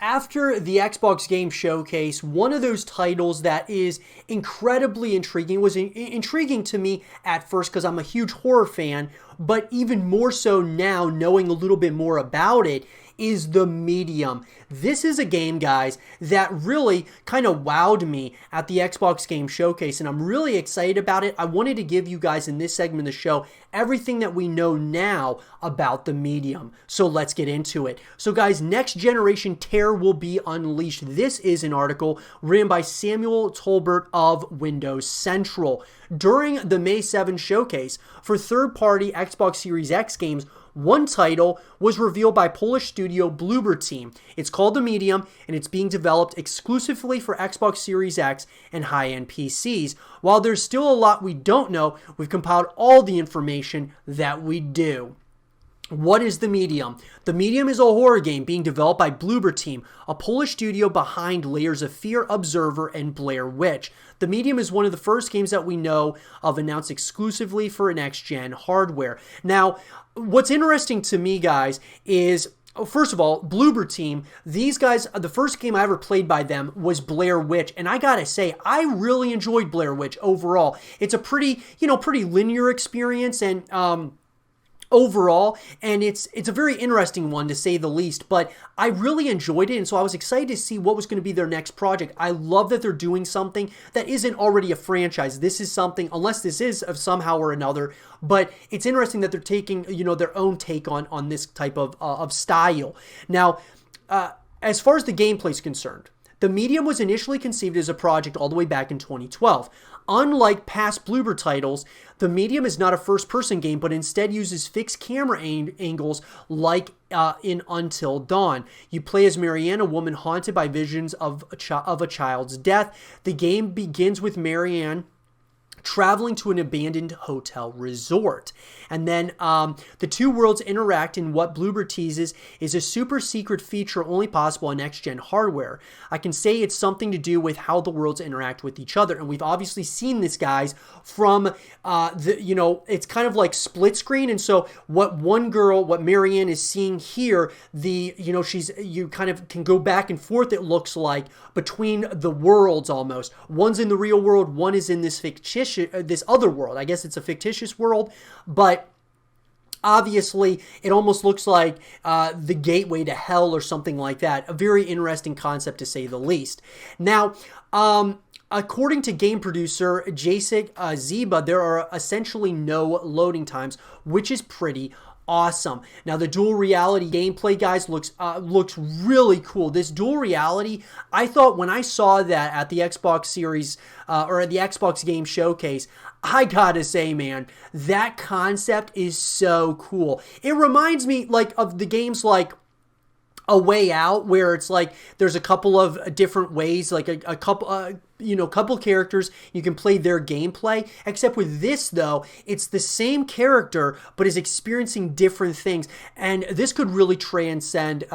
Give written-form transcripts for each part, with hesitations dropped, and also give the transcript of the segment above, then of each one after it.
after the Xbox Game Showcase, one of those titles that is incredibly intriguing was intriguing to me at first because I'm a huge horror fan, but even more so now knowing a little bit more about it is The Medium. This is a game, guys, that really kind of wowed me at the Xbox Game Showcase, and I'm really excited about it. I wanted to give you guys in this segment of the show everything that we know now about The Medium. So let's get into it. So guys, next generation terror will be unleashed. This is an article written by Samuel Tolbert of Windows Central. During the May 7 showcase for third-party Xbox Series X games, one title was revealed by Polish studio Bloober Team. It's called The Medium, and it's being developed exclusively for Xbox Series X and high-end PCs. While there's still a lot we don't know, we've compiled all the information that we do. What is The Medium? The Medium is a horror game being developed by Bloober Team, a Polish studio behind Layers of Fear, Observer, and Blair Witch. The Medium is one of the first games that we know of announced exclusively for next-gen hardware. Now, what's interesting to me, guys, is first of all, Bloober Team, these guys, the first game I ever played by them was Blair Witch, and I gotta say, I really enjoyed Blair Witch overall. It's a pretty linear experience, and overall, and it's a very interesting one to say the least, but I really enjoyed it, and so I was excited to see what was going to be their next project. I love that they're doing something that isn't already a franchise. This is something, unless this is of somehow or another, but it's interesting that they're taking, their own take on this type of style. Now, as far as the gameplay is concerned, The Medium was initially conceived as a project all the way back in 2012. Unlike past Bloober titles, The Medium is not a first-person game, but instead uses fixed camera angles like in Until Dawn. You play as Marianne, a woman haunted by visions of a child's death. The game begins with Marianne traveling to an abandoned hotel resort. And then the two worlds interact in what Bloober teases is a super secret feature only possible on next-gen hardware. I can say it's something to do with how the worlds interact with each other. And we've obviously seen this, guys, from, it's kind of like split screen. And so what Marianne is seeing here, you kind of can go back and forth, it looks like, between the worlds almost. One's in the real world, one is in this other world. I guess it's a fictitious world, but obviously it almost looks like the gateway to hell or something like that. A very interesting concept, to say the least. Now, according to game producer Jacek Ziba, there are essentially no loading times, which is pretty awesome. Now, the dual reality gameplay, guys, looks really cool. This dual reality, I thought when I saw that at the Xbox Series or at the Xbox Game Showcase, I gotta say, man, that concept is so cool. It reminds me of the games like A Way Out, where it's like there's a couple of different ways, like a couple characters, you can play their gameplay. Except with this, though, it's the same character but is experiencing different things, and this could really transcend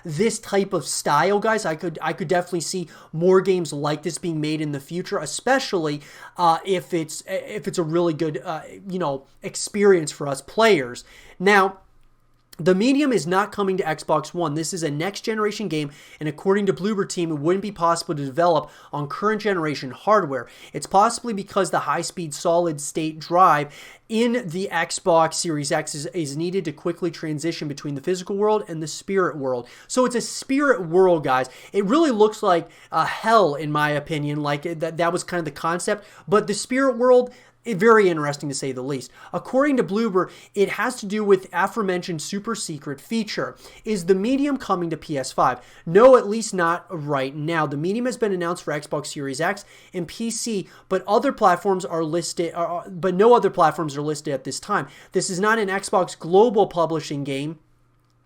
this type of style, guys. I could definitely see more games like this being made in the future, especially if it's a really good experience for us players. Now, The Medium is not coming to Xbox One. This is a next-generation game, and according to Bloober Team, it wouldn't be possible to develop on current-generation hardware. It's possibly because the high-speed solid-state drive in the Xbox Series X is needed to quickly transition between the physical world and the spirit world. So it's a spirit world, guys. It really looks like hell, in my opinion. Like that was kind of the concept, but the spirit world, very interesting to say the least. According to Bloober, it has to do with aforementioned super secret feature. Is The Medium coming to PS5? No, at least not right now. The Medium has been announced for Xbox Series X and PC, but other platforms are listed, but no other platforms are listed at this time. This is not an Xbox Global Publishing game,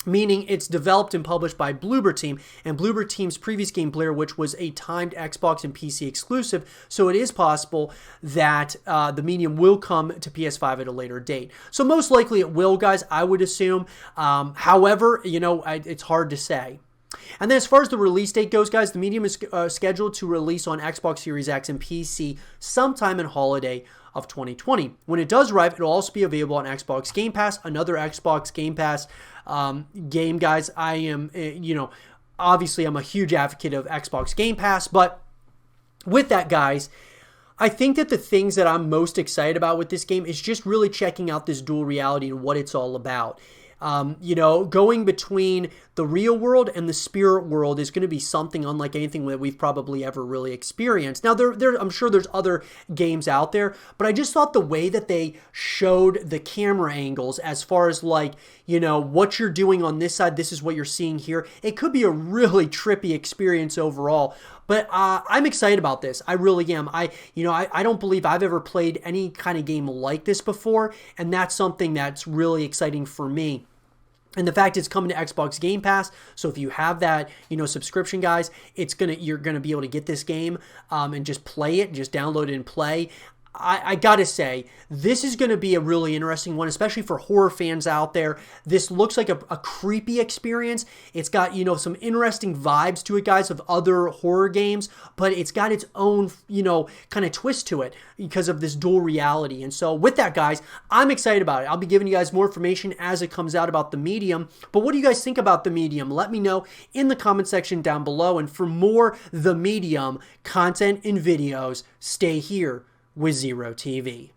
meaning it's developed and published by Bloober Team, and Bloober Team's previous game, Blair Witch, was a timed Xbox and PC exclusive, so it is possible that The Medium will come to PS5 at a later date. So most likely it will, guys, I would assume. However, it's hard to say. And then as far as the release date goes, guys, The Medium is scheduled to release on Xbox Series X and PC sometime in holiday of 2020. When it does arrive, it'll also be available on Xbox Game Pass, another Xbox Game Pass game, guys. I am, obviously I'm a huge advocate of Xbox Game Pass, but with that, guys, I think that the things that I'm most excited about with this game is just really checking out this dual reality and what it's all about. Going between the real world and the spirit world is going to be something unlike anything that we've probably ever really experienced. Now, I'm sure there's other games out there, but I just thought the way that they showed the camera angles as far as what you're doing on this side, this is what you're seeing here. It could be a really trippy experience overall. But I'm excited about this. I really am. I don't believe I've ever played any kind of game like this before, and that's something that's really exciting for me. And the fact it's coming to Xbox Game Pass, so if you have that, subscription, guys, you're gonna be able to get this game and just play it, just download it and play. I gotta say, this is going to be a really interesting one, especially for horror fans out there. This looks like a creepy experience. It's got, some interesting vibes to it, guys, of other horror games, but it's got its own, kind of twist to it because of this dual reality. And so with that, guys, I'm excited about it. I'll be giving you guys more information as it comes out about The Medium. But what do you guys think about The Medium? Let me know in the comment section down below. And for more The Medium content and videos, stay here with Zero TV.